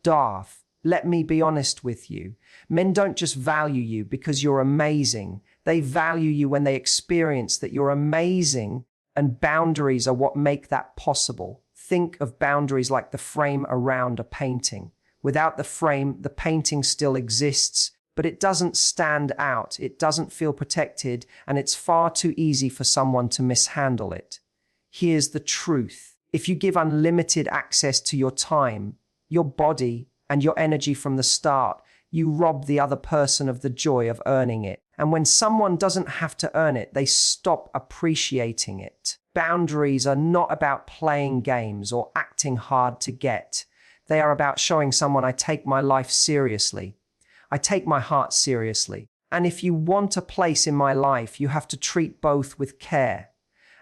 Darth, let me be honest with you. Men don't just value you because you're amazing. They value you when they experience that you're amazing, and boundaries are what make that possible. Think of boundaries like the frame around a painting. Without the frame, the painting still exists, but it doesn't stand out, it doesn't feel protected, and it's far too easy for someone to mishandle it. Here's the truth. If you give unlimited access to your time, your body, and your energy from the start, you rob the other person of the joy of earning it. And when someone doesn't have to earn it, they stop appreciating it. Boundaries are not about playing games or acting hard to get. They are about showing someone, I take my life seriously. I take my heart seriously. And if you want a place in my life, you have to treat both with care.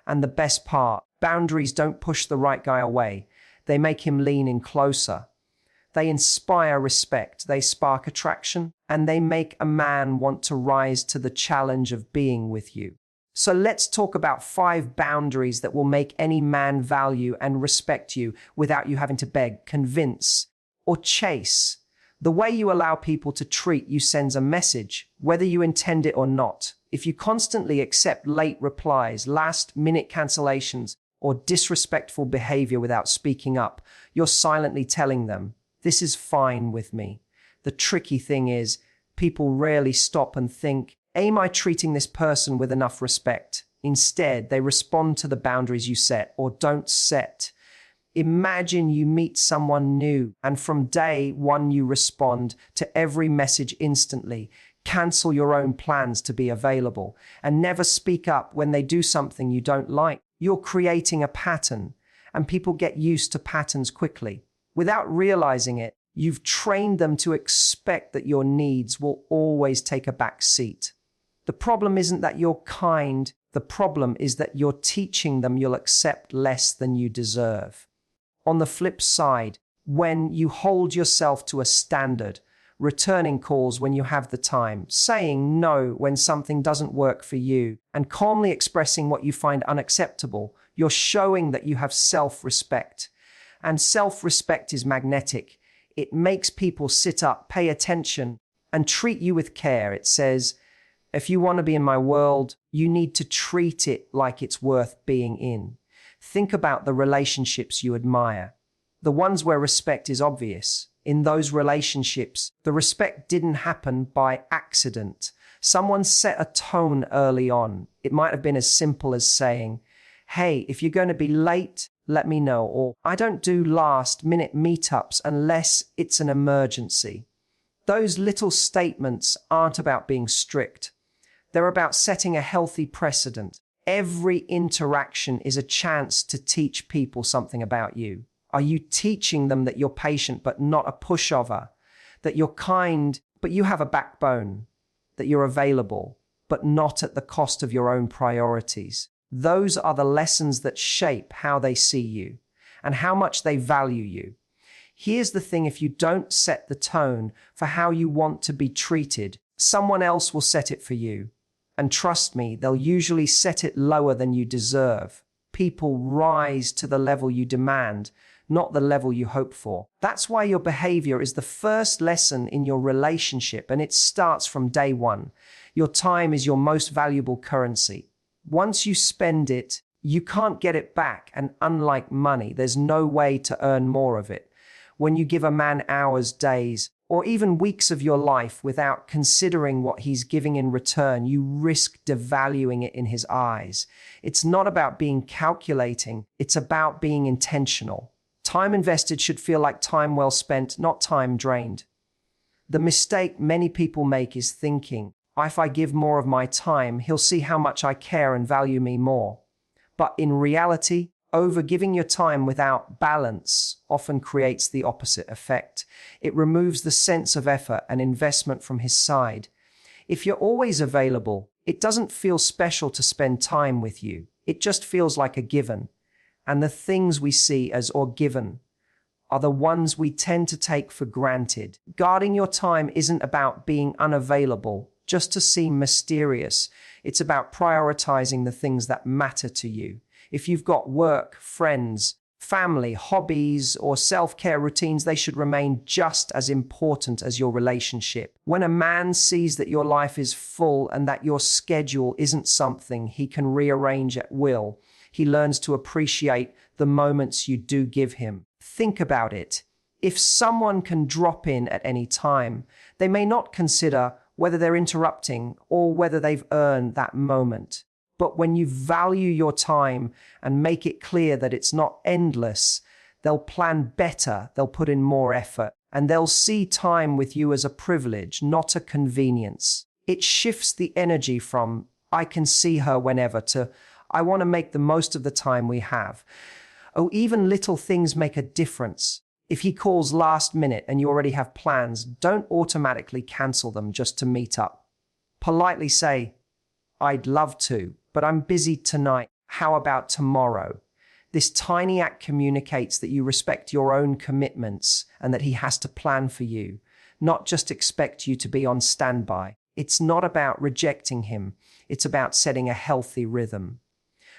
And the best part, boundaries don't push the right guy away. They make him lean in closer. They inspire respect, they spark attraction, and they make a man want to rise to the challenge of being with you. So let's talk about 5 boundaries that will make any man value and respect you without you having to beg, convince, or chase. The way you allow people to treat you sends a message, whether you intend it or not. If you constantly accept late replies, last-minute cancellations, or disrespectful behavior without speaking up, you're silently telling them, this is fine with me. The tricky thing is, people rarely stop and think, am I treating this person with enough respect? Instead, they respond to the boundaries you set or don't set. Imagine you meet someone new, and from day one you respond to every message instantly. Cancel your own plans to be available, and never speak up when they do something you don't like. You're creating a pattern, and people get used to patterns quickly. Without realizing it, you've trained them to expect that your needs will always take a back seat. The problem isn't that you're kind. The problem is that you're teaching them you'll accept less than you deserve. On the flip side, when you hold yourself to a standard, returning calls when you have the time, saying no when something doesn't work for you, and calmly expressing what you find unacceptable, you're showing that you have self-respect. And self-respect is magnetic. It makes people sit up, pay attention, and treat you with care. It says, if you want to be in my world, you need to treat it like it's worth being in. Think about the relationships you admire, the ones where respect is obvious. In those relationships, the respect didn't happen by accident. Someone set a tone early on. It might have been as simple as saying, hey, if you're going to be late, let me know, or I don't do last-minute meetups unless it's an emergency. Those little statements aren't about being strict. They're about setting a healthy precedent. Every interaction is a chance to teach people something about you. Are you teaching them that you're patient but not a pushover? That you're kind but you have a backbone? That you're available but not at the cost of your own priorities? Those are the lessons that shape how they see you and how much they value you. Here's the thing, if you don't set the tone for how you want to be treated, someone else will set it for you. And trust me, they'll usually set it lower than you deserve. People rise to the level you demand, not the level you hope for. That's why your behavior is the first lesson in your relationship, and it starts from day one. Your time is your most valuable currency. Once you spend it, you can't get it back, and unlike money, there's no way to earn more of it. When you give a man hours, days, or even weeks of your life without considering what he's giving in return, you risk devaluing it in his eyes. It's not about being calculating, it's about being intentional. Time invested should feel like time well spent, not time drained. The mistake many people make is thinking, if I give more of my time, he'll see how much I care and value me more. But in reality, overgiving your time without balance often creates the opposite effect. It removes the sense of effort and investment from his side. If you're always available, it doesn't feel special to spend time with you. It just feels like a given. And the things we see as or given are the ones we tend to take for granted. Guarding your time isn't about being unavailable just to seem mysterious. It's about prioritizing the things that matter to you. If you've got work, friends, Family, hobbies, or self-care routines, they should remain just as important as your relationship. When a man sees that your life is full and that your schedule isn't something he can rearrange at will, he learns to appreciate the moments you do give him. Think about it. If someone can drop in at any time, they may not consider whether they're interrupting or whether they've earned that moment. But when you value your time and make it clear that it's not endless, they'll plan better, they'll put in more effort, and they'll see time with you as a privilege, not a convenience. It shifts the energy from, I can see her whenever, to, I want to make the most of the time we have. Oh, even little things make a difference. If he calls last minute and you already have plans, don't automatically cancel them just to meet up. Politely say, I'd love to, but I'm busy tonight. How about tomorrow? This tiny act communicates that you respect your own commitments and that he has to plan for you, not just expect you to be on standby. It's not about rejecting him. It's about setting a healthy rhythm.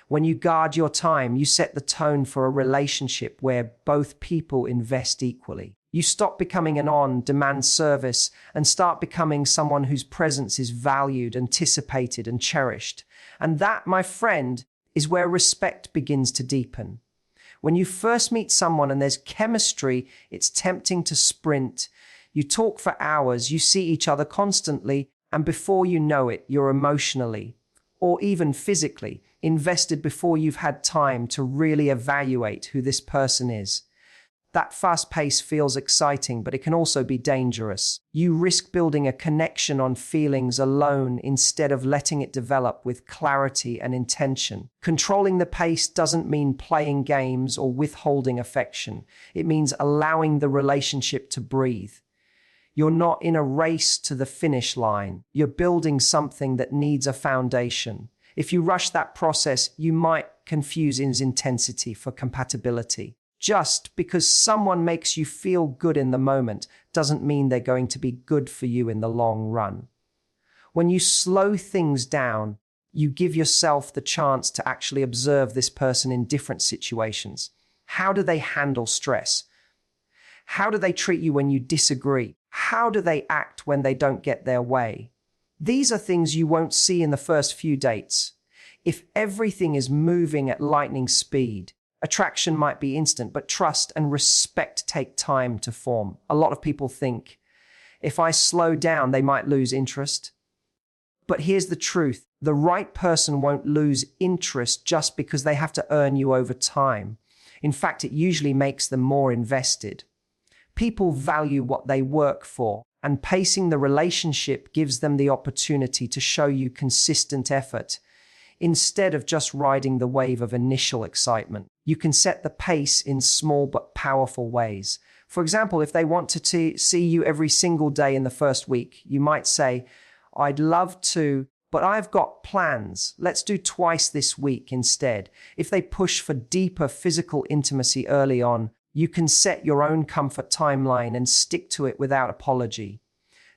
When you guard your time, you set the tone for a relationship where both people invest equally. You stop becoming an on-demand service and start becoming someone whose presence is valued, anticipated, and cherished. And that, my friend, is where respect begins to deepen. When you first meet someone and there's chemistry, it's tempting to sprint. You talk for hours, you see each other constantly, and before you know it, you're emotionally, or even physically, invested before you've had time to really evaluate who this person is. That fast pace feels exciting, but it can also be dangerous. You risk building a connection on feelings alone instead of letting it develop with clarity and intention. Controlling the pace doesn't mean playing games or withholding affection. It means allowing the relationship to breathe. You're not in a race to the finish line. You're building something that needs a foundation. If you rush that process, you might confuse its intensity for compatibility. Just because someone makes you feel good in the moment doesn't mean they're going to be good for you in the long run. When you slow things down, you give yourself the chance to actually observe this person in different situations. How do they handle stress? How do they treat you when you disagree? How do they act when they don't get their way? These are things you won't see in the first few dates. If everything is moving at lightning speed, attraction might be instant, but trust and respect take time to form. A lot of people think, if I slow down, they might lose interest. But here's the truth. The right person won't lose interest just because they have to earn you over time. In fact, it usually makes them more invested. People value what they work for, and pacing the relationship gives them the opportunity to show you consistent effort. Instead of just riding the wave of initial excitement, you can set the pace in small but powerful ways. For example, if they want to see you every single day in the first week, you might say, I'd love to, but I've got plans. Let's do twice this week instead. If they push for deeper physical intimacy early on, you can set your own comfort timeline and stick to it without apology.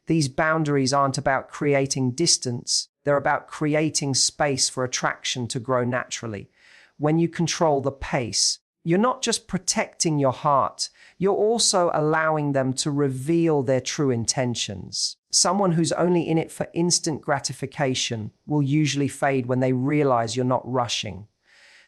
These boundaries aren't about creating distance. They're about creating space for attraction to grow naturally. When you control the pace, you're not just protecting your heart, you're also allowing them to reveal their true intentions. Someone who's only in it for instant gratification will usually fade when they realize you're not rushing.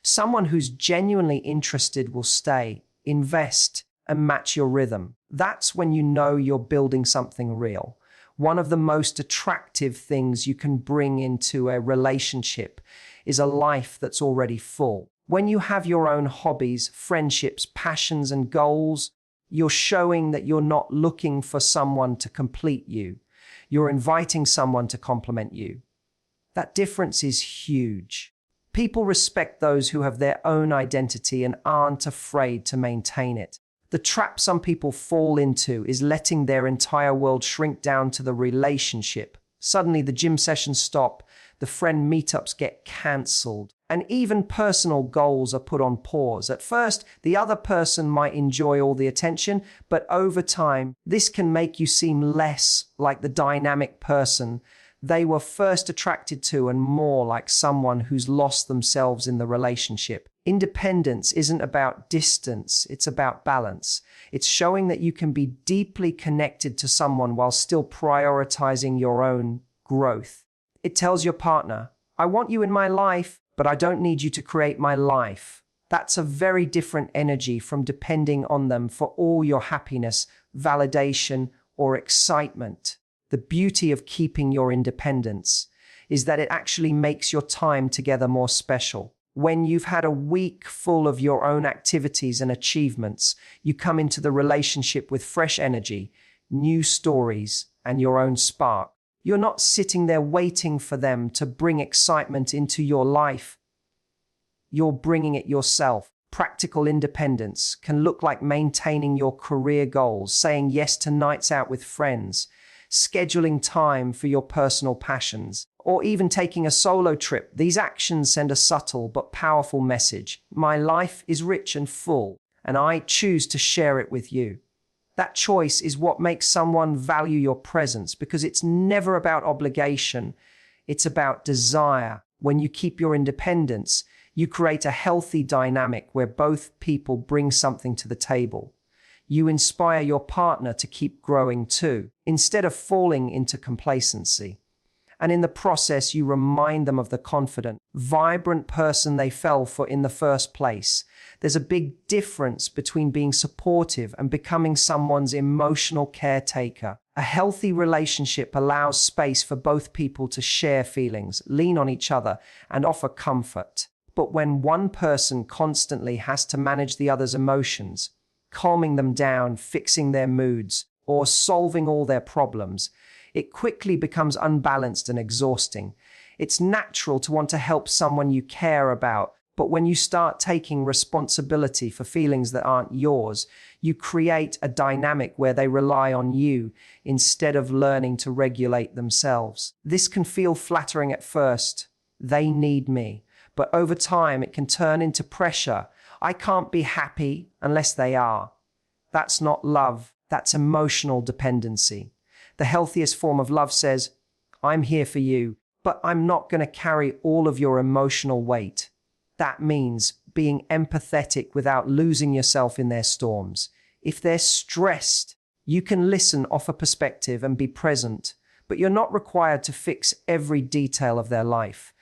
Someone who's genuinely interested will stay, invest, and match your rhythm. That's when you know you're building something real. One of the most attractive things you can bring into a relationship is a life that's already full. When you have your own hobbies, friendships, passions, and goals, you're showing that you're not looking for someone to complete you. You're inviting someone to complement you. That difference is huge. People respect those who have their own identity and aren't afraid to maintain it. The trap some people fall into is letting their entire world shrink down to the relationship. Suddenly the gym sessions stop, the friend meetups get cancelled, and even personal goals are put on pause. At first, the other person might enjoy all the attention, but over time, this can make you seem less like the dynamic person they were first attracted to and more like someone who's lost themselves in the relationship. Independence isn't about distance, it's about balance. It's showing that you can be deeply connected to someone while still prioritizing your own growth. It tells your partner, I want you in my life, but I don't need you to create my life. That's a very different energy from depending on them for all your happiness, validation, or excitement. The beauty of keeping your independence is that it actually makes your time together more special. When you've had a week full of your own activities and achievements, you come into the relationship with fresh energy, new stories, and your own spark. You're not sitting there waiting for them to bring excitement into your life. You're bringing it yourself. Practical independence can look like maintaining your career goals, saying yes to nights out with friends, scheduling time for your personal passions, or even taking a solo trip. These actions send a subtle but powerful message. My life is rich and full, and I choose to share it with you. That choice is what makes someone value your presence, because it's never about obligation. It's about desire. When you keep your independence, you create a healthy dynamic where both people bring something to the table. You inspire your partner to keep growing too, instead of falling into complacency. And in the process, you remind them of the confident, vibrant person they fell for in the first place. There's a big difference between being supportive and becoming someone's emotional caretaker. A healthy relationship allows space for both people to share feelings, lean on each other, and offer comfort. But when one person constantly has to manage the other's emotions, calming them down, fixing their moods, or solving all their problems, it quickly becomes unbalanced and exhausting. It's natural to want to help someone you care about, but when you start taking responsibility for feelings that aren't yours, you create a dynamic where they rely on you instead of learning to regulate themselves. This can feel flattering at first. They need me. But over time, it can turn into pressure. I can't be happy unless they are. That's not love. That's emotional dependency. The healthiest form of love says, I'm here for you, but I'm not going to carry all of your emotional weight. That means being empathetic without losing yourself in their storms. If they're stressed, you can listen, offer perspective, and be present, but you're not required to fix every detail of their life.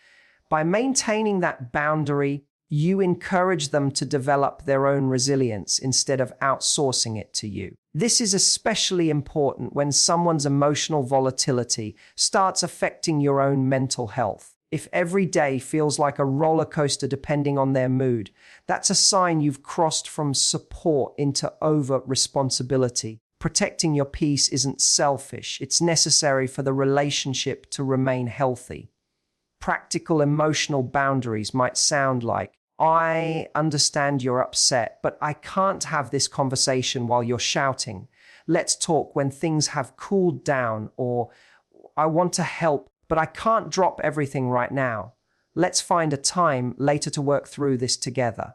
By maintaining that boundary, you encourage them to develop their own resilience instead of outsourcing it to you. This is especially important when someone's emotional volatility starts affecting your own mental health. If every day feels like a roller coaster depending on their mood, that's a sign you've crossed from support into over-responsibility. Protecting your peace isn't selfish. It's necessary for the relationship to remain healthy. Practical emotional boundaries might sound like, I understand you're upset, but I can't have this conversation while you're shouting. Let's talk when things have cooled down, or I want to help, but I can't drop everything right now. Let's find a time later to work through this together.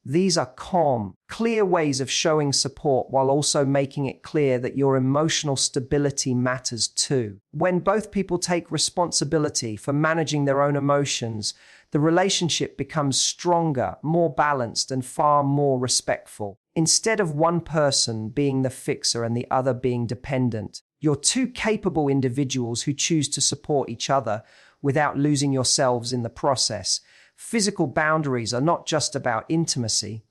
These are calm, clear ways of showing support while also making it clear that your emotional stability matters too. When both people take responsibility for managing their own emotions, the relationship becomes stronger, more balanced, and far more respectful. Instead of one person being the fixer and the other being dependent, you're two capable individuals who choose to support each other without losing yourselves in the process. Physical boundaries are not just about intimacy.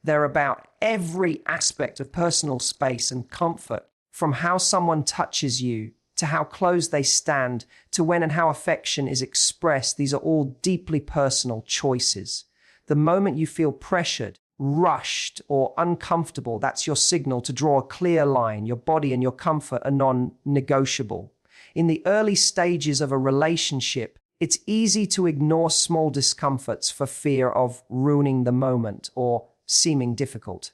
They're about every aspect of personal space and comfort, from how someone touches you, to how close they stand, to when and how affection is expressed. These are all deeply personal choices. The moment you feel pressured, rushed, or uncomfortable, that's your signal to draw a clear line. Your body and your comfort are non-negotiable. In the early stages of a relationship, it's easy to ignore small discomforts for fear of ruining the moment or seeming difficult.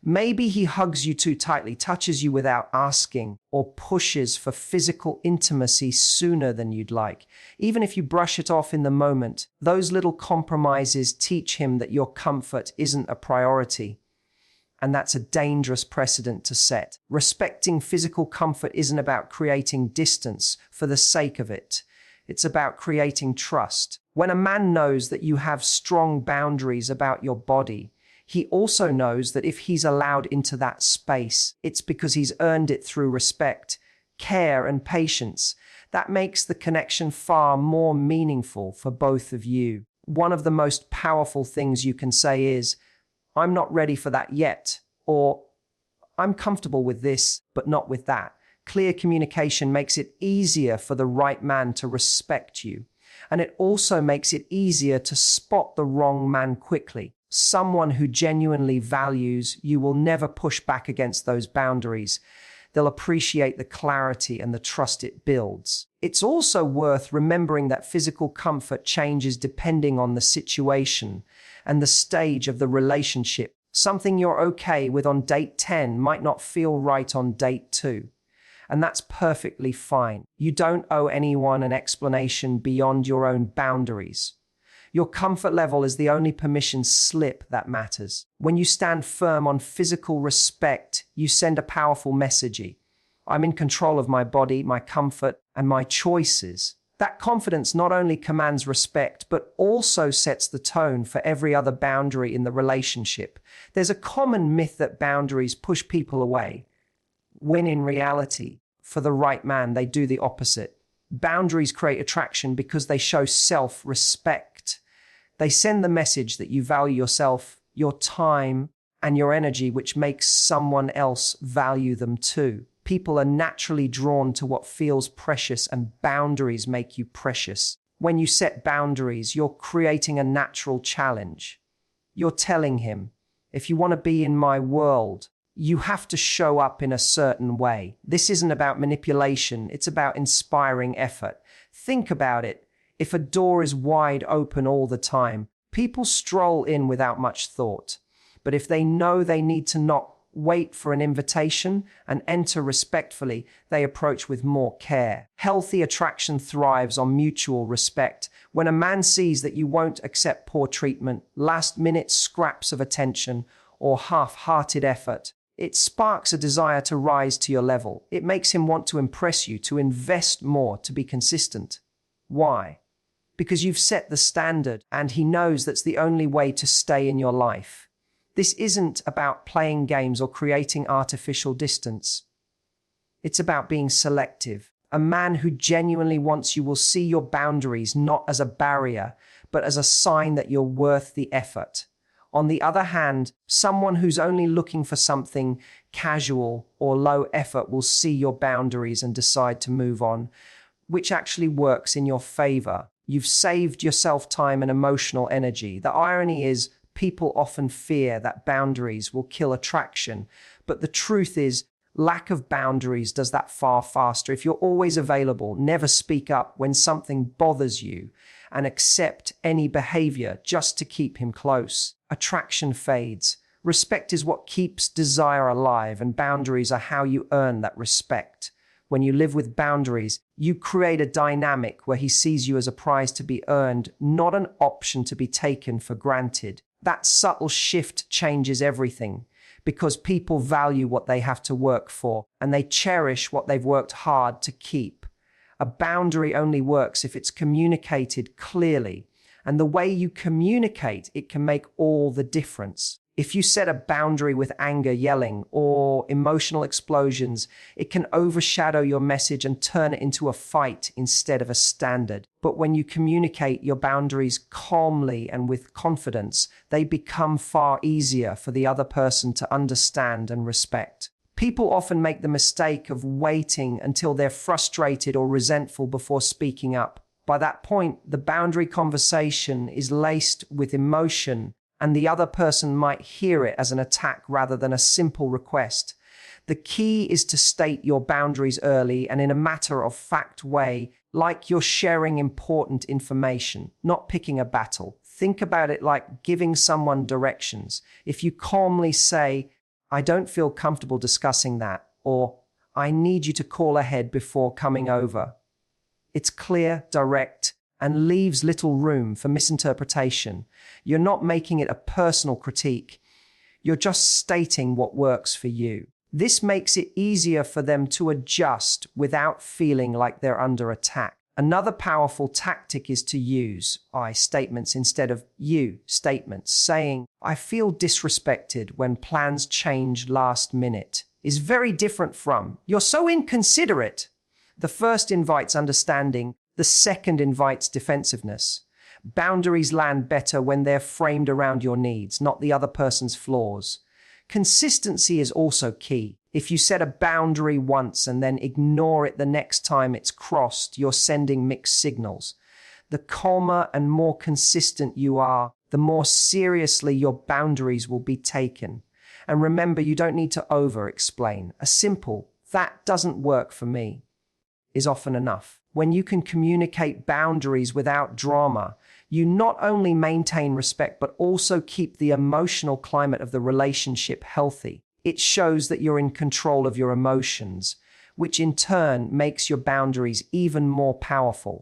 Maybe he hugs you too tightly, touches you without asking, or pushes for physical intimacy sooner than you'd like. Even if you brush it off in the moment, those little compromises teach him that your comfort isn't a priority. And that's a dangerous precedent to set. Respecting physical comfort isn't about creating distance for the sake of it. It's about creating trust. When a man knows that you have strong boundaries about your body, he also knows that if he's allowed into that space, it's because he's earned it through respect, care, and patience. That makes the connection far more meaningful for both of you. One of the most powerful things you can say is, "I'm not ready for that yet," or "I'm comfortable with this, but not with that." Clear communication makes it easier for the right man to respect you. And it also makes it easier to spot the wrong man quickly. Someone who genuinely values you will never push back against those boundaries. They'll appreciate the clarity and the trust it builds. It's also worth remembering that physical comfort changes depending on the situation and the stage of the relationship. Something you're okay with on date 10 might not feel right on date 2. And that's perfectly fine. You don't owe anyone an explanation beyond your own boundaries. Your comfort level is the only permission slip that matters. When you stand firm on physical respect, you send a powerful message. I'm in control of my body, my comfort, and my choices. That confidence not only commands respect, but also sets the tone for every other boundary in the relationship. There's a common myth that boundaries push people away, when in reality, for the right man, they do the opposite. Boundaries create attraction because they show self-respect. They send the message that you value yourself, your time, and your energy, which makes someone else value them too. People are naturally drawn to what feels precious, and boundaries make you precious. When you set boundaries, you're creating a natural challenge. You're telling him, if you want to be in my world, you have to show up in a certain way. This isn't about manipulation, it's about inspiring effort. Think about it. If a door is wide open all the time, people stroll in without much thought. But if they know they need to knock, wait for an invitation, and enter respectfully, they approach with more care. Healthy attraction thrives on mutual respect. When a man sees that you won't accept poor treatment, last-minute scraps of attention, or half-hearted effort, it sparks a desire to rise to your level. It makes him want to impress you, to invest more, to be consistent. Why? Because you've set the standard, and he knows that's the only way to stay in your life. This isn't about playing games or creating artificial distance. It's about being selective. A man who genuinely wants you will see your boundaries not as a barrier, but as a sign that you're worth the effort. On the other hand, someone who's only looking for something casual or low effort will see your boundaries and decide to move on, which actually works in your favor. You've saved yourself time and emotional energy. The irony is, people often fear that boundaries will kill attraction, but the truth is, lack of boundaries does that far faster. If you're always available, never speak up when something bothers you, and accept any behavior just to keep him close, attraction fades. Respect is what keeps desire alive, and boundaries are how you earn that respect. When you live with boundaries, you create a dynamic where he sees you as a prize to be earned, not an option to be taken for granted. That subtle shift changes everything, because people value what they have to work for, and they cherish what they've worked hard to keep. A boundary only works if it's communicated clearly, and the way you communicate, it can make all the difference. If you set a boundary with anger, yelling, or emotional explosions, it can overshadow your message and turn it into a fight instead of a standard. But when you communicate your boundaries calmly and with confidence, they become far easier for the other person to understand and respect. People often make the mistake of waiting until they're frustrated or resentful before speaking up. By that point, the boundary conversation is laced with emotion, and the other person might hear it as an attack rather than a simple request. The key is to state your boundaries early and in a matter-of-fact way, like you're sharing important information, not picking a battle. Think about it like giving someone directions. If you calmly say, "I don't feel comfortable discussing that," or "I need you to call ahead before coming over," it's clear, direct, and leaves little room for misinterpretation. You're not making it a personal critique. You're just stating what works for you. This makes it easier for them to adjust without feeling like they're under attack. Another powerful tactic is to use I statements instead of you statements. Saying, I feel disrespected when plans change last minute is very different from, you're so inconsiderate. The first invites understanding, the second invites defensiveness. Boundaries land better when they're framed around your needs, not the other person's flaws. Consistency is also key. If you set a boundary once and then ignore it the next time it's crossed, you're sending mixed signals. The calmer and more consistent you are, the more seriously your boundaries will be taken. And remember, you don't need to over-explain. A simple, that doesn't work for me, is often enough. When you can communicate boundaries without drama, you not only maintain respect but also keep the emotional climate of the relationship healthy. It shows that you're in control of your emotions, which in turn makes your boundaries even more powerful.